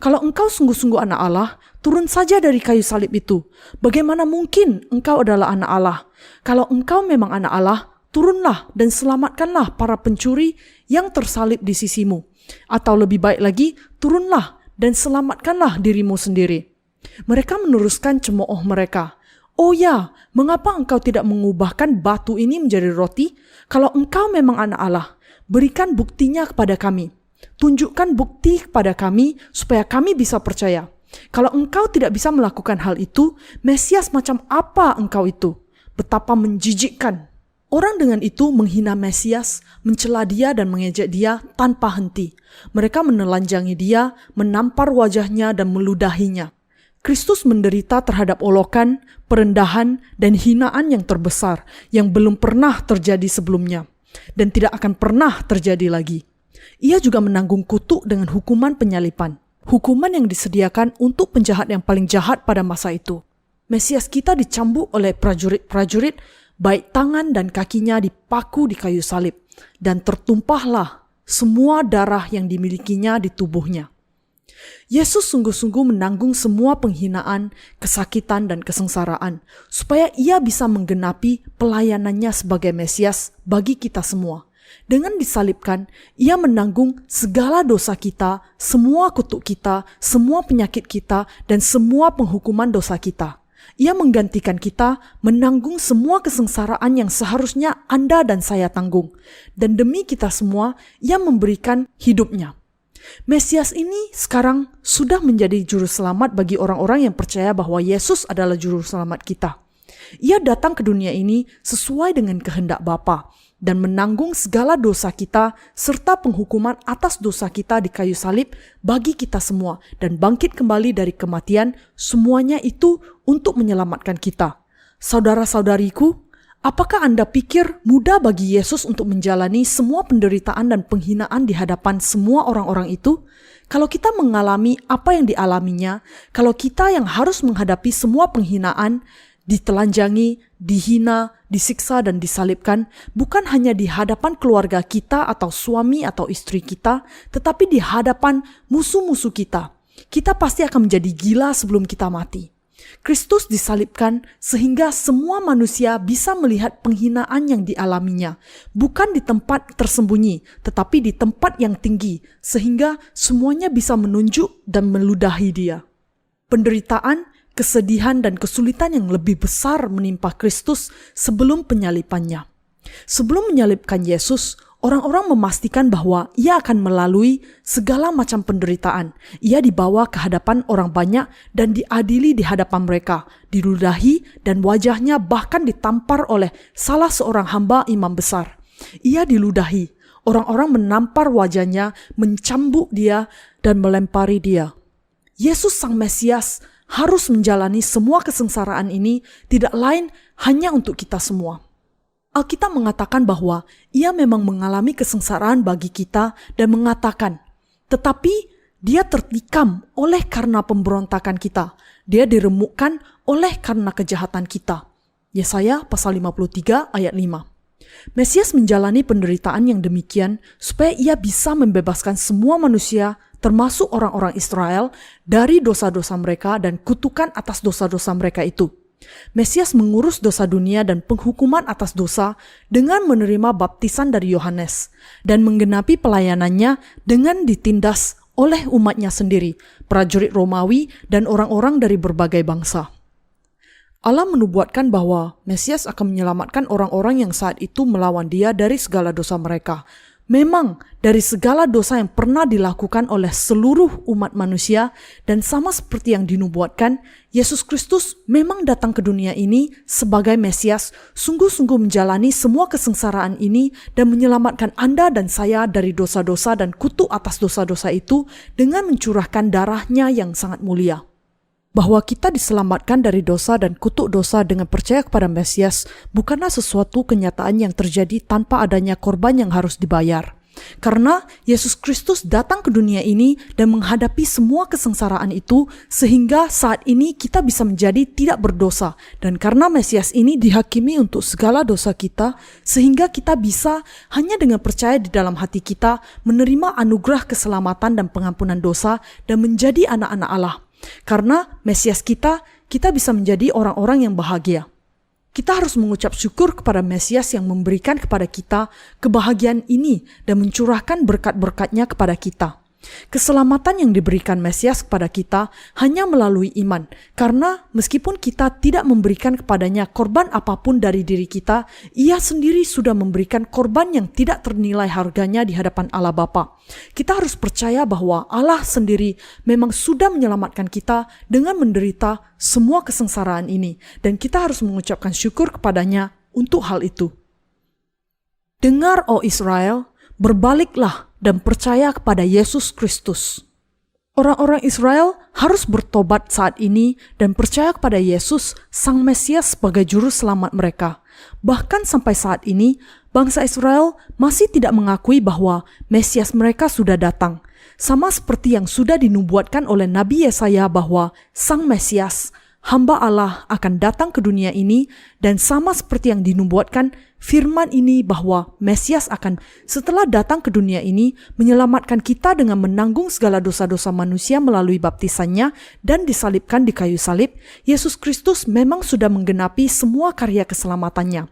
Kalau engkau sungguh-sungguh anak Allah, turun saja dari kayu salib itu. Bagaimana mungkin engkau adalah anak Allah? Kalau engkau memang anak Allah, turunlah dan selamatkanlah para pencuri yang tersalib di sisimu. Atau lebih baik lagi, turunlah dan selamatkanlah dirimu sendiri. Mereka meneruskan cemooh mereka. Oh ya, mengapa engkau tidak mengubahkan batu ini menjadi roti? Kalau engkau memang anak Allah, berikan buktinya kepada kami. Tunjukkan bukti kepada kami supaya kami bisa percaya. Kalau engkau tidak bisa melakukan hal itu, Mesias macam apa engkau itu? Betapa menjijikkan. Orang dengan itu menghina Mesias, mencela dia dan mengejek dia tanpa henti. Mereka menelanjangi dia, menampar wajahnya dan meludahinya. Kristus menderita terhadap olokan, perendahan, dan hinaan yang terbesar yang belum pernah terjadi sebelumnya dan tidak akan pernah terjadi lagi. Ia juga menanggung kutuk dengan hukuman penyalipan, hukuman yang disediakan untuk penjahat yang paling jahat pada masa itu. Mesias kita dicambuk oleh prajurit-prajurit, baik tangan dan kakinya dipaku di kayu salib, dan tertumpahlah semua darah yang dimilikinya di tubuhnya. Yesus sungguh-sungguh menanggung semua penghinaan, kesakitan, dan kesengsaraan, supaya ia bisa menggenapi pelayanannya sebagai Mesias bagi kita semua. Dengan disalibkan, ia menanggung segala dosa kita, semua kutuk kita, semua penyakit kita, dan semua penghukuman dosa kita. Ia menggantikan kita menanggung semua kesengsaraan yang seharusnya Anda dan saya tanggung. Dan demi kita semua, ia memberikan hidupnya. Mesias ini sekarang sudah menjadi juru selamat bagi orang-orang yang percaya bahwa Yesus adalah juru selamat kita. Ia datang ke dunia ini sesuai dengan kehendak Bapa dan menanggung segala dosa kita serta penghukuman atas dosa kita di kayu salib bagi kita semua dan bangkit kembali dari kematian, semuanya itu untuk menyelamatkan kita. Saudara-saudariku, apakah Anda pikir mudah bagi Yesus untuk menjalani semua penderitaan dan penghinaan di hadapan semua orang-orang itu? Kalau kita mengalami apa yang dialaminya, kalau kita yang harus menghadapi semua penghinaan, ditelanjangi, dihina, disiksa dan disalibkan, bukan hanya di hadapan keluarga kita atau suami atau istri kita, tetapi di hadapan musuh-musuh kita. Kita pasti akan menjadi gila sebelum kita mati. Kristus disalibkan sehingga semua manusia bisa melihat penghinaan yang dialaminya, bukan di tempat tersembunyi, tetapi di tempat yang tinggi, sehingga semuanya bisa menunjuk dan meludahi dia. Penderitaan, kesedihan dan kesulitan yang lebih besar menimpa Kristus sebelum penyalipannya. Sebelum menyalibkan Yesus, orang-orang memastikan bahwa ia akan melalui segala macam penderitaan. Ia dibawa ke hadapan orang banyak dan diadili di hadapan mereka, diludahi dan wajahnya bahkan ditampar oleh salah seorang hamba imam besar. Ia diludahi, orang-orang menampar wajahnya, mencambuk dia dan melempari dia. Yesus Sang Mesias harus menjalani semua kesengsaraan ini tidak lain hanya untuk kita semua. Alkitab mengatakan bahwa ia memang mengalami kesengsaraan bagi kita dan mengatakan, tetapi dia tertikam oleh karena pemberontakan kita. Dia diremukkan oleh karena kejahatan kita. Yesaya pasal 53 ayat 5. Mesias menjalani penderitaan yang demikian supaya ia bisa membebaskan semua manusia termasuk orang-orang Israel dari dosa-dosa mereka dan kutukan atas dosa-dosa mereka itu. Mesias mengurus dosa dunia dan penghukuman atas dosa dengan menerima baptisan dari Yohanes dan menggenapi pelayanannya dengan ditindas oleh umatnya sendiri, prajurit Romawi dan orang-orang dari berbagai bangsa. Allah menubuatkan bahwa Mesias akan menyelamatkan orang-orang yang saat itu melawan dia dari segala dosa mereka. Memang dari segala dosa yang pernah dilakukan oleh seluruh umat manusia, dan sama seperti yang dinubuatkan, Yesus Kristus memang datang ke dunia ini sebagai Mesias, sungguh-sungguh menjalani semua kesengsaraan ini dan menyelamatkan Anda dan saya dari dosa-dosa dan kutuk atas dosa-dosa itu dengan mencurahkan darahnya yang sangat mulia. Bahwa kita diselamatkan dari dosa dan kutuk dosa dengan percaya kepada Mesias bukanlah sesuatu kenyataan yang terjadi tanpa adanya korban yang harus dibayar. Karena Yesus Kristus datang ke dunia ini dan menghadapi semua kesengsaraan itu, sehingga saat ini kita bisa menjadi tidak berdosa. Dan karena Mesias ini dihakimi untuk segala dosa kita, sehingga kita bisa hanya dengan percaya di dalam hati kita menerima anugerah keselamatan dan pengampunan dosa dan menjadi anak-anak Allah. Karena Mesias kita bisa menjadi orang-orang yang bahagia. Kita harus mengucap syukur kepada Mesias yang memberikan kepada kita kebahagiaan ini dan mencurahkan berkat-berkatnya kepada kita. Keselamatan yang diberikan Mesias kepada kita hanya melalui iman, karena meskipun kita tidak memberikan kepadanya korban apapun dari diri kita, ia sendiri sudah memberikan korban yang tidak ternilai harganya di hadapan Allah Bapa. Kita harus percaya bahwa Allah sendiri memang sudah menyelamatkan kita dengan menderita semua kesengsaraan ini, dan kita harus mengucapkan syukur kepadanya untuk hal itu. Dengar, oh Israel, berbaliklah dan percaya kepada Yesus Kristus. Orang-orang Israel harus bertobat saat ini dan percaya kepada Yesus, Sang Mesias sebagai juru selamat mereka. Bahkan sampai saat ini, bangsa Israel masih tidak mengakui bahwa Mesias mereka sudah datang. Sama seperti yang sudah dinubuatkan oleh Nabi Yesaya bahwa Sang Mesias, hamba Allah, akan datang ke dunia ini, dan sama seperti yang dinubuatkan firman ini bahwa Mesias akan setelah datang ke dunia ini menyelamatkan kita dengan menanggung segala dosa-dosa manusia melalui baptisannya dan disalibkan di kayu salib. Yesus Kristus memang sudah menggenapi semua karya keselamatannya.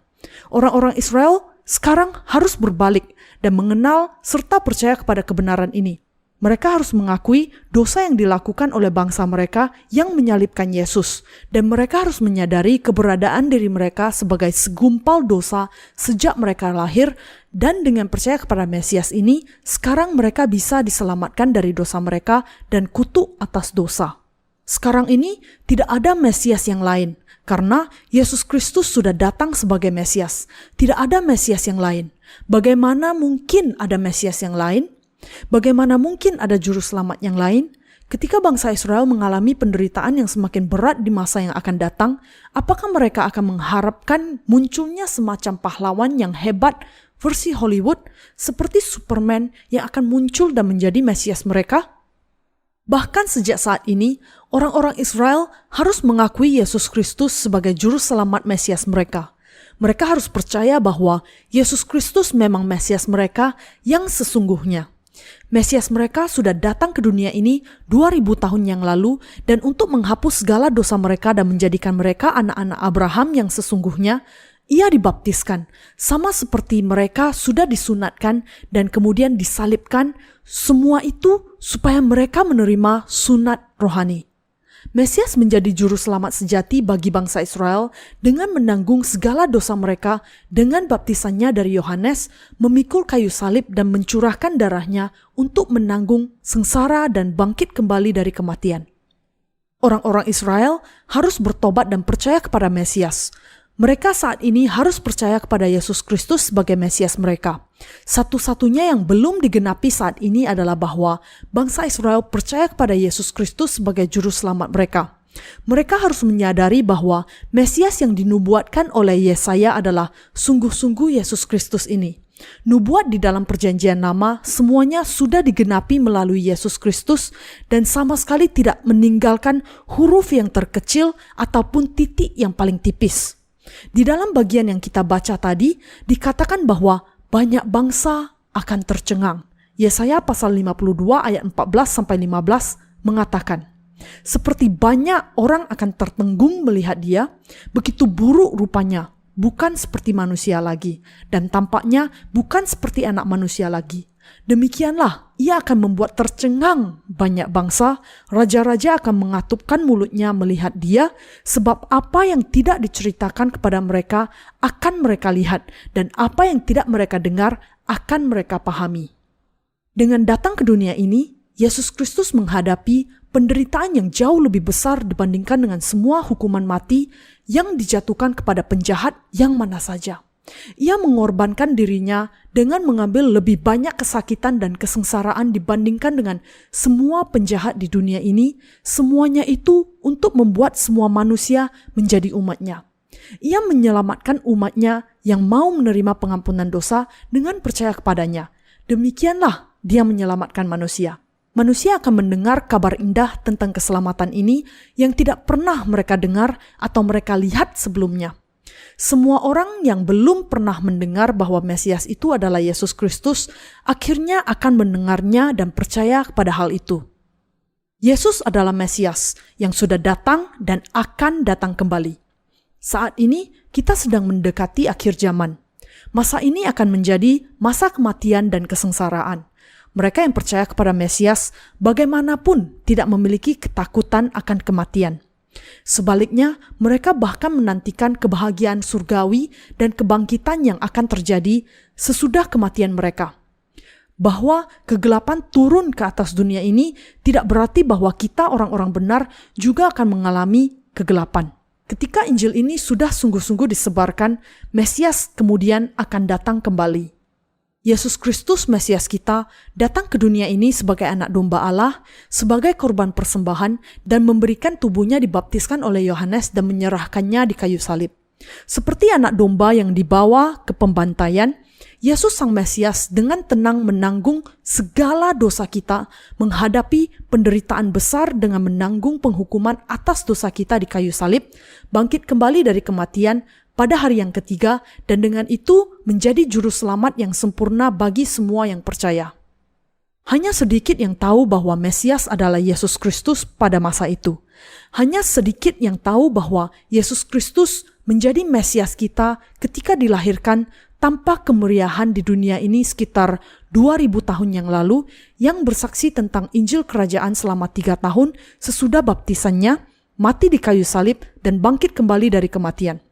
Orang-orang Israel sekarang harus berbalik dan mengenal serta percaya kepada kebenaran ini. Mereka harus mengakui dosa yang dilakukan oleh bangsa mereka yang menyalibkan Yesus, dan mereka harus menyadari keberadaan diri mereka sebagai segumpal dosa sejak mereka lahir, dan dengan percaya kepada Mesias ini, sekarang mereka bisa diselamatkan dari dosa mereka dan kutuk atas dosa. Sekarang ini tidak ada Mesias yang lain, karena Yesus Kristus sudah datang sebagai Mesias. Tidak ada Mesias yang lain. Bagaimana mungkin ada Mesias yang lain? Bagaimana mungkin ada juru selamat yang lain? Ketika bangsa Israel mengalami penderitaan yang semakin berat di masa yang akan datang, apakah mereka akan mengharapkan munculnya semacam pahlawan yang hebat versi Hollywood seperti Superman yang akan muncul dan menjadi Mesias mereka? Bahkan sejak saat ini, orang-orang Israel harus mengakui Yesus Kristus sebagai juru selamat Mesias mereka. Mereka harus percaya bahwa Yesus Kristus memang Mesias mereka yang sesungguhnya. Mesias mereka sudah datang ke dunia ini 2000 tahun yang lalu, dan untuk menghapus segala dosa mereka dan menjadikan mereka anak-anak Abraham yang sesungguhnya, ia dibaptiskan, sama seperti mereka sudah disunatkan dan kemudian disalibkan, semua itu supaya mereka menerima sunat rohani. Mesias menjadi juru selamat sejati bagi bangsa Israel dengan menanggung segala dosa mereka dengan baptisannya dari Yohanes, memikul kayu salib dan mencurahkan darahnya untuk menanggung sengsara dan bangkit kembali dari kematian. Orang-orang Israel harus bertobat dan percaya kepada Mesias. Mereka saat ini harus percaya kepada Yesus Kristus sebagai Mesias mereka. Satu-satunya yang belum digenapi saat ini adalah bahwa bangsa Israel percaya kepada Yesus Kristus sebagai juru selamat mereka. Mereka harus menyadari bahwa Mesias yang dinubuatkan oleh Yesaya adalah sungguh-sungguh Yesus Kristus ini. Nubuat di dalam perjanjian lama semuanya sudah digenapi melalui Yesus Kristus dan sama sekali tidak meninggalkan huruf yang terkecil ataupun titik yang paling tipis. Di dalam bagian yang kita baca tadi, dikatakan bahwa banyak bangsa akan tercengang. Yesaya pasal 52 ayat 14-15 mengatakan, seperti banyak orang akan tertenggung melihat dia, begitu buruk rupanya, bukan seperti manusia lagi, dan tampaknya bukan seperti anak manusia lagi. Demikianlah ia akan membuat tercengang banyak bangsa, raja-raja akan mengatupkan mulutnya melihat dia, sebab apa yang tidak diceritakan kepada mereka akan mereka lihat, dan apa yang tidak mereka dengar akan mereka pahami. Dengan datang ke dunia ini, Yesus Kristus menghadapi penderitaan yang jauh lebih besar dibandingkan dengan semua hukuman mati yang dijatuhkan kepada penjahat yang mana saja. Ia mengorbankan dirinya dengan mengambil lebih banyak kesakitan dan kesengsaraan dibandingkan dengan semua penjahat di dunia ini, semuanya itu untuk membuat semua manusia menjadi umatnya. Ia menyelamatkan umatnya yang mau menerima pengampunan dosa dengan percaya kepadanya. Demikianlah Dia menyelamatkan manusia. Manusia akan mendengar kabar indah tentang keselamatan ini yang tidak pernah mereka dengar atau mereka lihat sebelumnya. Semua orang yang belum pernah mendengar bahwa Mesias itu adalah Yesus Kristus, akhirnya akan mendengarnya dan percaya kepada hal itu. Yesus adalah Mesias yang sudah datang dan akan datang kembali. Saat ini kita sedang mendekati akhir zaman. Masa ini akan menjadi masa kematian dan kesengsaraan. Mereka yang percaya kepada Mesias bagaimanapun tidak memiliki ketakutan akan kematian. Sebaliknya, mereka bahkan menantikan kebahagiaan surgawi dan kebangkitan yang akan terjadi sesudah kematian mereka. Bahwa kegelapan turun ke atas dunia ini tidak berarti bahwa kita orang-orang benar juga akan mengalami kegelapan. Ketika Injil ini sudah sungguh-sungguh disebarkan, Mesias kemudian akan datang kembali. Yesus Kristus, Mesias kita, datang ke dunia ini sebagai anak domba Allah, sebagai korban persembahan, dan memberikan tubuhnya dibaptiskan oleh Yohanes dan menyerahkannya di kayu salib. Seperti anak domba yang dibawa ke pembantaian, Yesus Sang Mesias dengan tenang menanggung segala dosa kita, menghadapi penderitaan besar dengan menanggung penghukuman atas dosa kita di kayu salib, bangkit kembali dari kematian, pada hari yang ketiga, dan dengan itu menjadi juru selamat yang sempurna bagi semua yang percaya. Hanya sedikit yang tahu bahwa Mesias adalah Yesus Kristus pada masa itu. Hanya sedikit yang tahu bahwa Yesus Kristus menjadi Mesias kita ketika dilahirkan tanpa kemeriahan di dunia ini sekitar 2000 tahun yang lalu, yang bersaksi tentang Injil Kerajaan selama 3 tahun sesudah baptisannya, mati di kayu salib, dan bangkit kembali dari kematian.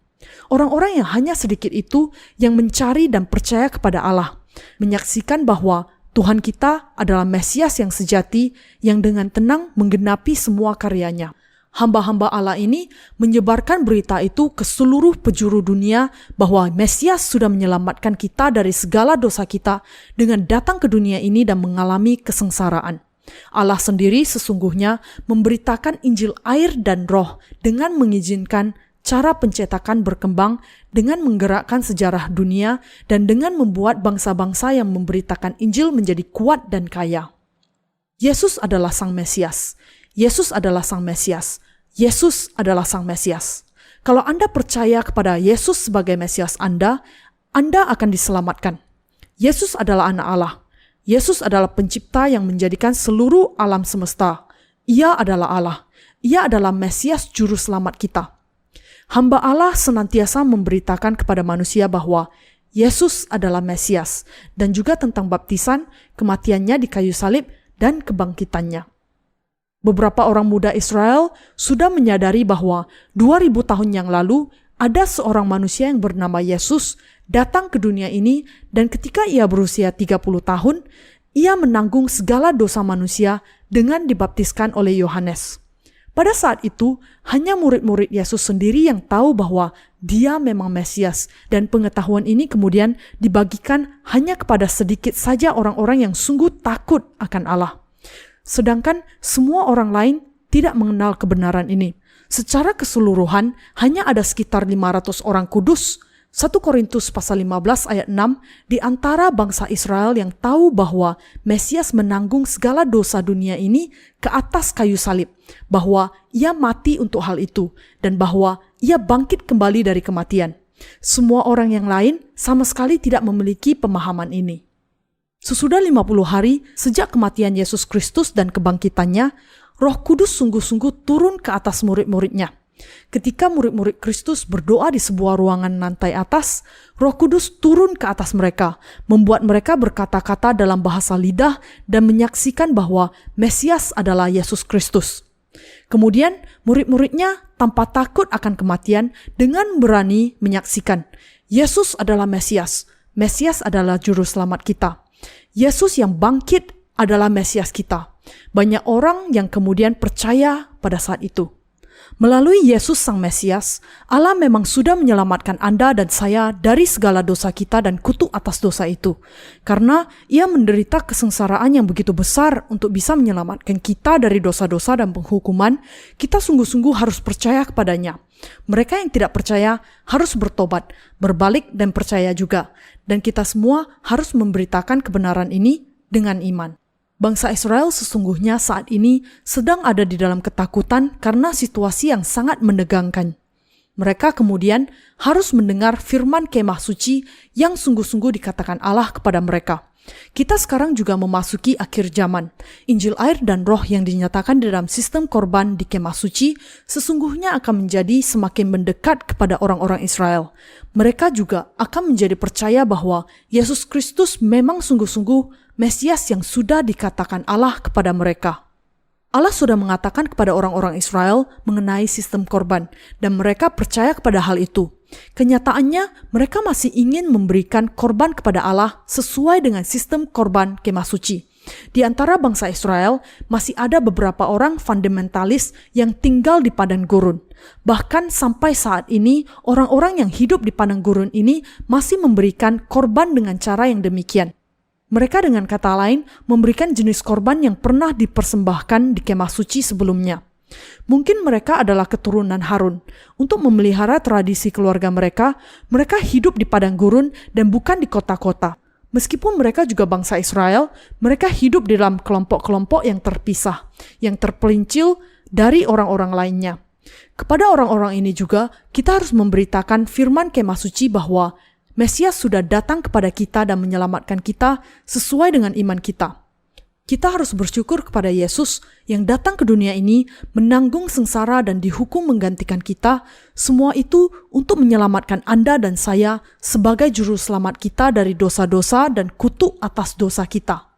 Orang-orang yang hanya sedikit itu yang mencari dan percaya kepada Allah, menyaksikan bahwa Tuhan kita adalah Mesias yang sejati yang dengan tenang menggenapi semua karyanya. Hamba-hamba Allah ini menyebarkan berita itu ke seluruh penjuru dunia bahwa Mesias sudah menyelamatkan kita dari segala dosa kita dengan datang ke dunia ini dan mengalami kesengsaraan. Allah sendiri sesungguhnya memberitakan Injil air dan roh dengan mengizinkan cara pencetakan berkembang dengan menggerakkan sejarah dunia dan dengan membuat bangsa-bangsa yang memberitakan Injil menjadi kuat dan kaya. Yesus adalah Sang Mesias. Yesus adalah Sang Mesias. Yesus adalah Sang Mesias. Kalau Anda percaya kepada Yesus sebagai Mesias Anda akan diselamatkan. Yesus adalah anak Allah. Yesus adalah pencipta yang menjadikan seluruh alam semesta. Ia adalah Allah. Ia adalah Mesias juru selamat kita. Hamba Allah senantiasa memberitakan kepada manusia bahwa Yesus adalah Mesias dan juga tentang baptisan, kematiannya di kayu salib, dan kebangkitannya. Beberapa orang muda Israel sudah menyadari bahwa 2000 tahun yang lalu ada seorang manusia yang bernama Yesus datang ke dunia ini, dan ketika ia berusia 30 tahun, ia menanggung segala dosa manusia dengan dibaptiskan oleh Yohanes. Pada saat itu, hanya murid-murid Yesus sendiri yang tahu bahwa dia memang Mesias, dan pengetahuan ini kemudian dibagikan hanya kepada sedikit saja orang-orang yang sungguh takut akan Allah. Sedangkan semua orang lain tidak mengenal kebenaran ini. Secara keseluruhan, hanya ada sekitar 500 orang kudus, 1 Korintus pasal 15 ayat 6, di antara bangsa Israel yang tahu bahwa Mesias menanggung segala dosa dunia ini ke atas kayu salib, bahwa ia mati untuk hal itu, dan bahwa ia bangkit kembali dari kematian. Semua orang yang lain sama sekali tidak memiliki pemahaman ini. Sesudah 50 hari sejak kematian Yesus Kristus dan kebangkitannya, Roh Kudus sungguh-sungguh turun ke atas murid-muridnya. Ketika murid-murid Kristus berdoa di sebuah ruangan lantai atas, Roh Kudus turun ke atas mereka, membuat mereka berkata-kata dalam bahasa lidah dan menyaksikan bahwa Mesias adalah Yesus Kristus. Kemudian murid-muridnya tanpa takut akan kematian dengan berani menyaksikan, Yesus adalah Mesias. Mesias adalah juru selamat kita. Yesus yang bangkit adalah Mesias kita. Banyak orang yang kemudian percaya pada saat itu. Melalui Yesus Sang Mesias, Allah memang sudah menyelamatkan Anda dan saya dari segala dosa kita dan kutuk atas dosa itu. Karena Ia menderita kesengsaraan yang begitu besar untuk bisa menyelamatkan kita dari dosa-dosa dan penghukuman, kita sungguh-sungguh harus percaya kepadanya. Mereka yang tidak percaya harus bertobat, berbalik dan percaya juga. Dan kita semua harus memberitakan kebenaran ini dengan iman. Bangsa Israel sesungguhnya saat ini sedang ada di dalam ketakutan karena situasi yang sangat menegangkan. Mereka kemudian harus mendengar firman kemah suci yang sungguh-sungguh dikatakan Allah kepada mereka. Kita sekarang juga memasuki akhir zaman. Injil air dan roh yang dinyatakan di dalam sistem korban di kemah suci sesungguhnya akan menjadi semakin mendekat kepada orang-orang Israel. Mereka juga akan menjadi percaya bahwa Yesus Kristus memang sungguh-sungguh Mesias yang sudah dikatakan Allah kepada mereka. Allah sudah mengatakan kepada orang-orang Israel mengenai sistem korban, dan mereka percaya kepada hal itu. Kenyataannya, mereka masih ingin memberikan korban kepada Allah sesuai dengan sistem korban kemah suci. Di antara bangsa Israel, masih ada beberapa orang fundamentalis yang tinggal di padang gurun. Bahkan sampai saat ini, orang-orang yang hidup di padang gurun ini masih memberikan korban dengan cara yang demikian. Mereka dengan kata lain memberikan jenis korban yang pernah dipersembahkan di kemah suci sebelumnya. Mungkin mereka adalah keturunan Harun. Untuk memelihara tradisi keluarga mereka hidup di padang gurun dan bukan di kota-kota. Meskipun mereka juga bangsa Israel, mereka hidup di dalam kelompok-kelompok yang terpisah, yang terpelincil dari orang-orang lainnya. Kepada orang-orang ini juga, kita harus memberitakan firman kemah suci bahwa Mesias sudah datang kepada kita dan menyelamatkan kita sesuai dengan iman kita. Kita harus bersyukur kepada Yesus yang datang ke dunia ini menanggung sengsara dan dihukum menggantikan kita, semua itu untuk menyelamatkan Anda dan saya sebagai juru selamat kita dari dosa-dosa dan kutuk atas dosa kita.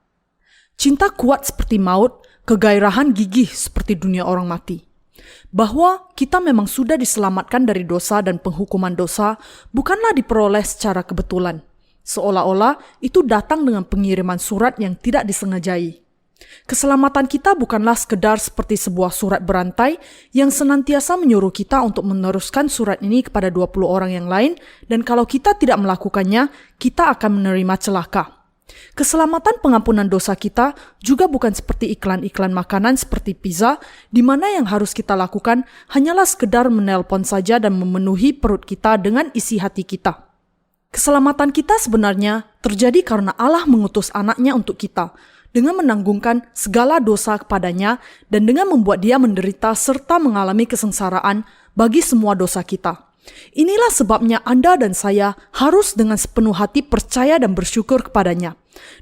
Cinta kuat seperti maut, kegairahan gigih seperti dunia orang mati. Bahwa kita memang sudah diselamatkan dari dosa dan penghukuman dosa bukanlah diperoleh secara kebetulan. Seolah-olah itu datang dengan pengiriman surat yang tidak disengajai. Keselamatan kita bukanlah sekedar seperti sebuah surat berantai yang senantiasa menyuruh kita untuk meneruskan surat ini kepada 20 orang yang lain, dan kalau kita tidak melakukannya, kita akan menerima celaka. Keselamatan pengampunan dosa kita juga bukan seperti iklan-iklan makanan seperti pizza, di mana yang harus kita lakukan hanyalah sekedar menelpon saja dan memenuhi perut kita dengan isi hati kita. Keselamatan kita sebenarnya terjadi karena Allah mengutus anaknya untuk kita, dengan menanggungkan segala dosa kepadanya dan dengan membuat dia menderita serta mengalami kesengsaraan bagi semua dosa kita. Inilah sebabnya Anda dan saya harus dengan sepenuh hati percaya dan bersyukur kepadanya.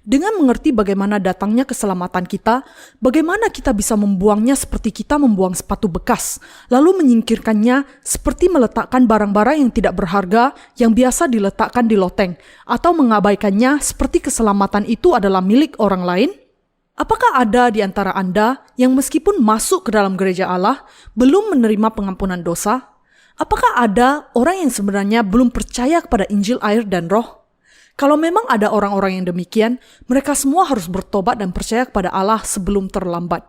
Dengan mengerti bagaimana datangnya keselamatan kita, bagaimana kita bisa membuangnya seperti kita membuang sepatu bekas, lalu menyingkirkannya seperti meletakkan barang-barang yang tidak berharga yang biasa diletakkan di loteng, atau mengabaikannya seperti keselamatan itu adalah milik orang lain. Apakah ada di antara Anda yang meskipun masuk ke dalam gereja Allah, belum menerima pengampunan dosa? Apakah ada orang yang sebenarnya belum percaya kepada Injil air dan roh? Kalau memang ada orang-orang yang demikian, mereka semua harus bertobat dan percaya kepada Allah sebelum terlambat.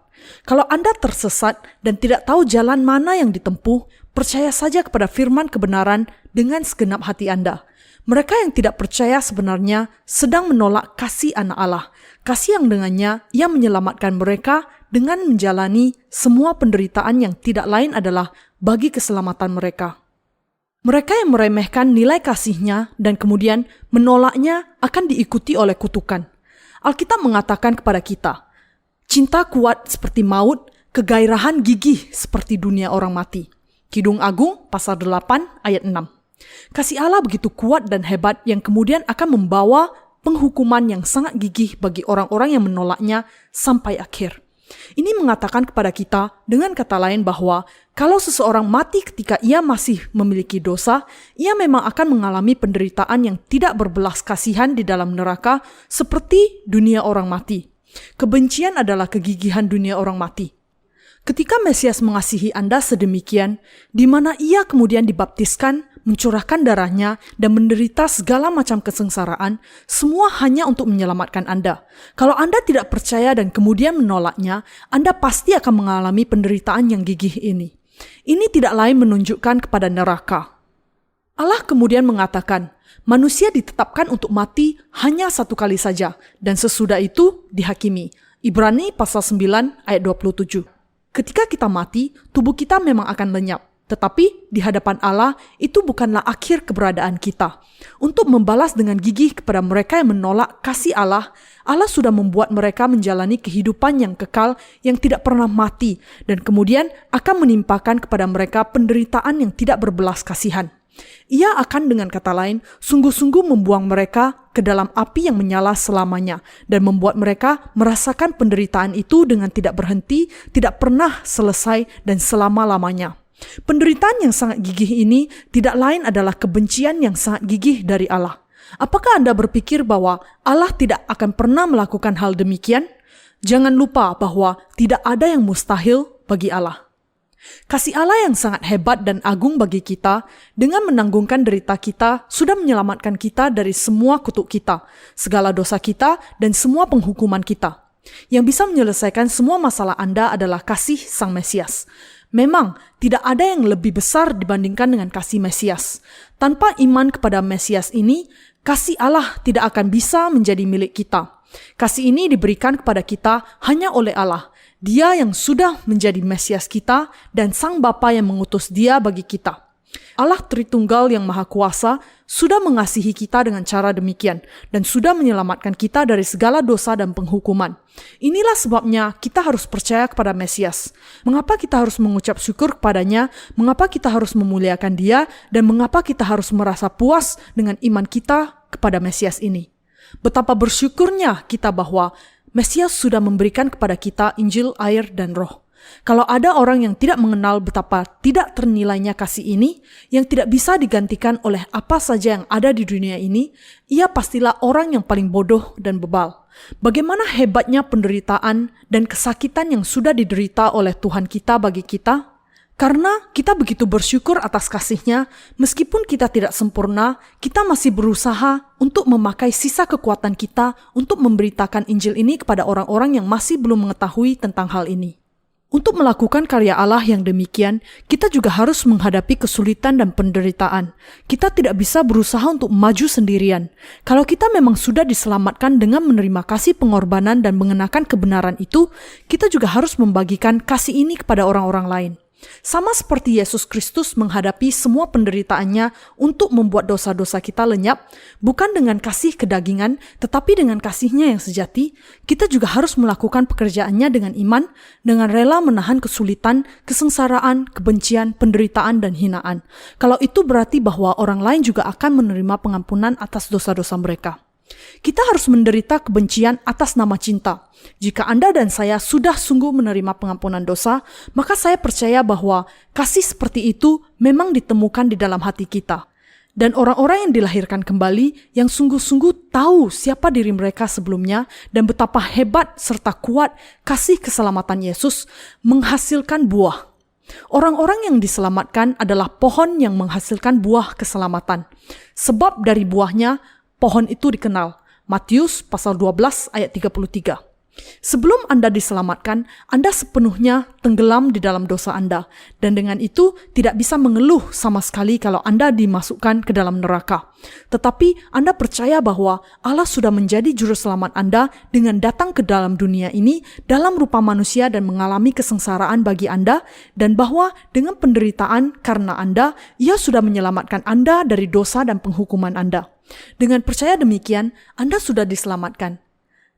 Kalau Anda tersesat dan tidak tahu jalan mana yang ditempuh, percaya saja kepada firman kebenaran dengan segenap hati Anda. Mereka yang tidak percaya sebenarnya sedang menolak kasih anak Allah, kasih yang dengannya Ia menyelamatkan mereka dengan menjalani semua penderitaan yang tidak lain adalah bagi keselamatan mereka. Mereka yang meremehkan nilai kasih-Nya dan kemudian menolaknya akan diikuti oleh kutukan. Alkitab mengatakan kepada kita, cinta kuat seperti maut, kegairahan gigih seperti dunia orang mati. Kidung Agung pasal 8 ayat 6. Kasih Allah begitu kuat dan hebat yang kemudian akan membawa penghukuman yang sangat gigih bagi orang-orang yang menolaknya sampai akhir. Ini mengatakan kepada kita dengan kata lain bahwa kalau seseorang mati ketika ia masih memiliki dosa, ia memang akan mengalami penderitaan yang tidak berbelas kasihan di dalam neraka seperti dunia orang mati. Kebencian adalah kegigihan dunia orang mati. Ketika Mesias mengasihi Anda sedemikian, di mana ia kemudian dibaptiskan, mencurahkan darahnya, dan menderita segala macam kesengsaraan, semua hanya untuk menyelamatkan Anda. Kalau Anda tidak percaya dan kemudian menolaknya, Anda pasti akan mengalami penderitaan yang gigih ini. Ini tidak lain menunjukkan kepada neraka. Allah kemudian mengatakan, manusia ditetapkan untuk mati hanya satu kali saja, dan sesudah itu dihakimi. Ibrani pasal 9 ayat 27. Ketika kita mati, tubuh kita memang akan lenyap. Tetapi di hadapan Allah itu bukanlah akhir keberadaan kita. Untuk membalas dengan gigih kepada mereka yang menolak kasih Allah, Allah sudah membuat mereka menjalani kehidupan yang kekal yang tidak pernah mati dan kemudian akan menimpakan kepada mereka penderitaan yang tidak berbelas kasihan. Ia akan dengan kata lain sungguh-sungguh membuang mereka ke dalam api yang menyala selamanya dan membuat mereka merasakan penderitaan itu dengan tidak berhenti, tidak pernah selesai dan selama-lamanya. Penderitaan yang sangat gigih ini tidak lain adalah kebencian yang sangat gigih dari Allah. Apakah Anda berpikir bahwa Allah tidak akan pernah melakukan hal demikian? Jangan lupa bahwa tidak ada yang mustahil bagi Allah. Kasih Allah yang sangat hebat dan agung bagi kita dengan menanggungkan derita kita sudah menyelamatkan kita dari semua kutuk kita, segala dosa kita dan semua penghukuman kita. Yang bisa menyelesaikan semua masalah Anda adalah kasih Sang Mesias. Memang tidak ada yang lebih besar dibandingkan dengan kasih Mesias. Tanpa iman kepada Mesias ini, kasih Allah tidak akan bisa menjadi milik kita. Kasih ini diberikan kepada kita hanya oleh Allah. Dia yang sudah menjadi Mesias kita dan Sang Bapa yang mengutus Dia bagi kita. Allah Tritunggal yang Maha Kuasa sudah mengasihi kita dengan cara demikian dan sudah menyelamatkan kita dari segala dosa dan penghukuman. Inilah sebabnya kita harus percaya kepada Mesias. Mengapa kita harus mengucap syukur kepadanya, mengapa kita harus memuliakan Dia, dan mengapa kita harus merasa puas dengan iman kita kepada Mesias ini. Betapa bersyukurnya kita bahwa Mesias sudah memberikan kepada kita Injil, air, dan Roh. Kalau ada orang yang tidak mengenal betapa tidak ternilainya kasih ini, yang tidak bisa digantikan oleh apa saja yang ada di dunia ini, ia pastilah orang yang paling bodoh dan bebal. Bagaimana hebatnya penderitaan dan kesakitan yang sudah diderita oleh Tuhan kita bagi kita? Karena kita begitu bersyukur atas kasih-Nya, meskipun kita tidak sempurna, kita masih berusaha untuk memakai sisa kekuatan kita untuk memberitakan Injil ini kepada orang-orang yang masih belum mengetahui tentang hal ini. Untuk melakukan karya Allah yang demikian, kita juga harus menghadapi kesulitan dan penderitaan. Kita tidak bisa berusaha untuk maju sendirian. Kalau kita memang sudah diselamatkan dengan menerima kasih pengorbanan dan mengenakan kebenaran itu, kita juga harus membagikan kasih ini kepada orang-orang lain. Sama seperti Yesus Kristus menghadapi semua penderitaannya untuk membuat dosa-dosa kita lenyap, bukan dengan kasih kedagingan, tetapi dengan kasih-Nya yang sejati, kita juga harus melakukan pekerjaannya dengan iman, dengan rela menahan kesulitan, kesengsaraan, kebencian, penderitaan, dan hinaan. Kalau itu berarti bahwa orang lain juga akan menerima pengampunan atas dosa-dosa mereka. Kita harus menderita kebencian atas nama cinta. Jika Anda dan saya sudah sungguh menerima pengampunan dosa, maka saya percaya bahwa kasih seperti itu memang ditemukan di dalam hati kita. Dan orang-orang yang dilahirkan kembali, yang sungguh-sungguh tahu siapa diri mereka sebelumnya dan betapa hebat serta kuat kasih keselamatan Yesus, menghasilkan buah. Orang-orang yang diselamatkan adalah pohon yang menghasilkan buah keselamatan. Sebab dari buahnya, pohon itu dikenal. Matius pasal 12 ayat 33. Sebelum Anda diselamatkan, Anda sepenuhnya tenggelam di dalam dosa Anda, dan dengan itu tidak bisa mengeluh sama sekali kalau Anda dimasukkan ke dalam neraka. Tetapi Anda percaya bahwa Allah sudah menjadi juru selamat Anda dengan datang ke dalam dunia ini dalam rupa manusia dan mengalami kesengsaraan bagi Anda, dan bahwa dengan penderitaan karena Anda, Ia sudah menyelamatkan Anda dari dosa dan penghukuman Anda. Dengan percaya demikian, Anda sudah diselamatkan.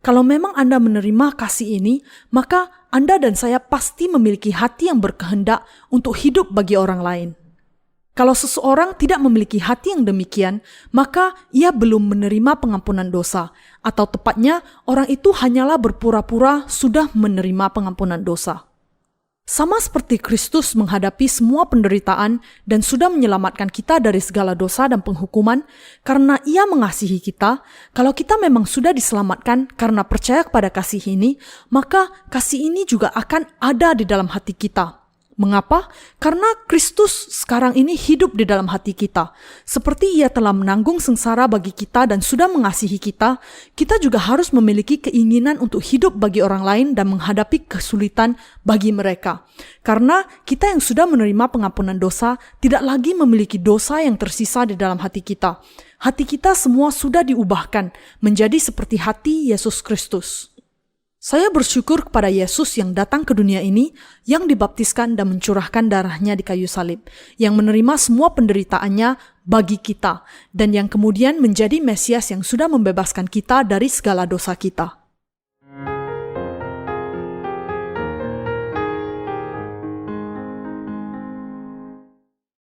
Kalau memang Anda menerima kasih ini, maka Anda dan saya pasti memiliki hati yang berkehendak untuk hidup bagi orang lain. Kalau seseorang tidak memiliki hati yang demikian, maka ia belum menerima pengampunan dosa, atau tepatnya orang itu hanyalah berpura-pura sudah menerima pengampunan dosa. Sama seperti Kristus menghadapi semua penderitaan dan sudah menyelamatkan kita dari segala dosa dan penghukuman karena Ia mengasihi kita, kalau kita memang sudah diselamatkan karena percaya kepada kasih ini, maka kasih ini juga akan ada di dalam hati kita. Mengapa? Karena Kristus sekarang ini hidup di dalam hati kita. Seperti Ia telah menanggung sengsara bagi kita dan sudah mengasihi kita, kita juga harus memiliki keinginan untuk hidup bagi orang lain dan menghadapi kesulitan bagi mereka. Karena kita yang sudah menerima pengampunan dosa tidak lagi memiliki dosa yang tersisa di dalam hati kita. Hati kita semua sudah diubahkan menjadi seperti hati Yesus Kristus. Saya bersyukur kepada Yesus yang datang ke dunia ini, yang dibaptiskan dan mencurahkan darahnya di kayu salib, yang menerima semua penderitaannya bagi kita, dan yang kemudian menjadi Mesias yang sudah membebaskan kita dari segala dosa kita.